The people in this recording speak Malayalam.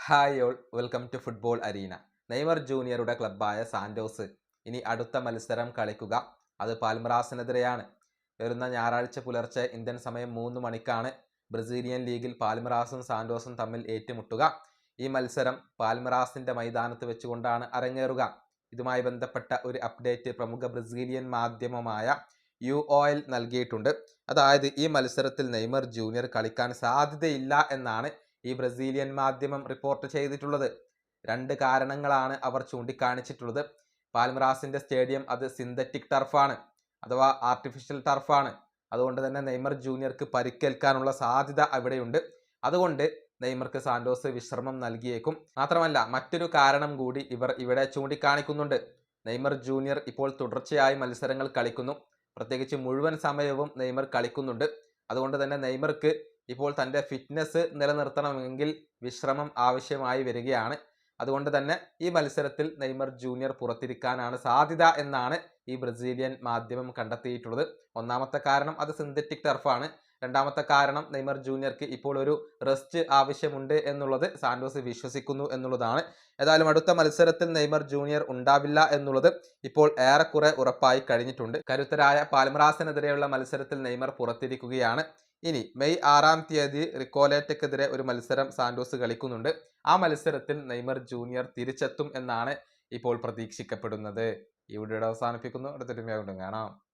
Hi all welcome to football arena. Neymar ജൂനിയറുടെ ക്ലബ്ബായ സാന്റോസ് ഇനി അടുത്ത മത്സരം കളിക്കുക. അത് പാൽമറാസിനെതിരെയാണ്. വരുന്ന ഞായറാഴ്ച പുലർച്ചെ ഇന്ത്യൻ സമയം 3 മണിക്കാണ് ബ്രസീലിയൻ ലീഗിൽ പാൽമറാസും സാന്റോസും തമ്മിൽ ഏറ്റുമുട്ടുക. ഈ മത്സരം പാൽമറാസിന്റെ മൈതാനത്ത് വെച്ചുകൊണ്ടാണ് അരങ്ങേറുക. ഇതുമായി ബന്ധപ്പെട്ട ഒരു അപ്ഡേറ്റ് പ്രമുഖ ബ്രസീലിയൻ മാധ്യമമായ UOL നൽകിയിട്ടുണ്ട്. അതായത് ഈ മത്സരത്തിൽ നെയ്മർ ജൂനിയർ കളിക്കാൻ സാധ്യതയില്ല എന്നാണ് ഈ ബ്രസീലിയൻ മാധ്യമം റിപ്പോർട്ട് ചെയ്തിട്ടുള്ളത്. 2 കാരണങ്ങളാണ് അവർ ചൂണ്ടിക്കാണിച്ചിട്ടുള്ളത്. പാൽമറാസിന്റെ സ്റ്റേഡിയം അത് സിന്തറ്റിക് ടർഫാണ്, അഥവാ ആർട്ടിഫിഷ്യൽ ടർഫാണ്. അതുകൊണ്ട് തന്നെ നെയ്മർ ജൂനിയർക്ക് പരിക്കേൽക്കാനുള്ള സാധ്യത അവിടെയുണ്ട്. അതുകൊണ്ട് നെയ്മർക്ക് സാന്റോസ് വിശ്രമം നൽകിയേക്കും. മാത്രമല്ല മറ്റൊരു കാരണം കൂടി ഇവർ ഇവിടെ ചൂണ്ടിക്കാണിക്കുന്നുണ്ട്. നെയ്മർ ജൂനിയർ ഇപ്പോൾ തുടർച്ചയായി മത്സരങ്ങൾ കളിക്കുന്നു. പ്രത്യേകിച്ച് മുഴുവൻ സമയവും നെയ്മർ കളിക്കുന്നുണ്ട്. അതുകൊണ്ട് തന്നെ നെയ്മർക്ക് ഇപ്പോൾ തൻ്റെ ഫിറ്റ്നസ് നിലനിർത്തണമെങ്കിൽ വിശ്രമം ആവശ്യമായി വരികയാണ്. അതുകൊണ്ട് തന്നെ ഈ മത്സരത്തിൽ നെയ്മർ ജൂനിയർ പുറത്തിരിക്കാനാണ് സാധ്യത എന്നാണ് ഈ ബ്രസീലിയൻ മാധ്യമം കണ്ടെത്തിയിട്ടുള്ളത്. ഒന്നാമത്തെ കാരണം അത് സിന്തറ്റിക് ടർഫാണ്. രണ്ടാമത്തെ കാരണം നെയ്മർ ജൂനിയർക്ക് ഇപ്പോൾ ഒരു റെസ്റ്റ് ആവശ്യമുണ്ട് എന്നുള്ളത് സാന്റോസ് വിശ്വസിക്കുന്നു എന്നുള്ളതാണ്. ഏതായാലും അടുത്ത മത്സരത്തിൽ നെയ്മർ ജൂനിയർ ഉണ്ടാവില്ല എന്നുള്ളത് ഇപ്പോൾ ഏറെക്കുറെ ഉറപ്പായി കഴിഞ്ഞിട്ടുണ്ട്. കരുത്തരായ പാൽമറാസിനെതിരെയുള്ള മത്സരത്തിൽ നെയ്മർ പുറത്തിരിക്കുകയാണ്. ഇനി മെയ് 6-ാം തീയതി റിക്കോലേറ്റയ്ക്കെതിരെ ഒരു മത്സരം സാന്റോസ് കളിക്കുന്നുണ്ട്. ആ മത്സരത്തിൽ നെയ്മർ ജൂനിയർ തിരിച്ചെത്തും എന്നാണ് ഇപ്പോൾ പ്രതീക്ഷിക്കപ്പെടുന്നത്. ഈ വീഡിയോ അവസാനിപ്പിക്കുന്നു. അടുത്തൊരു വീഡിയോ കാണാം.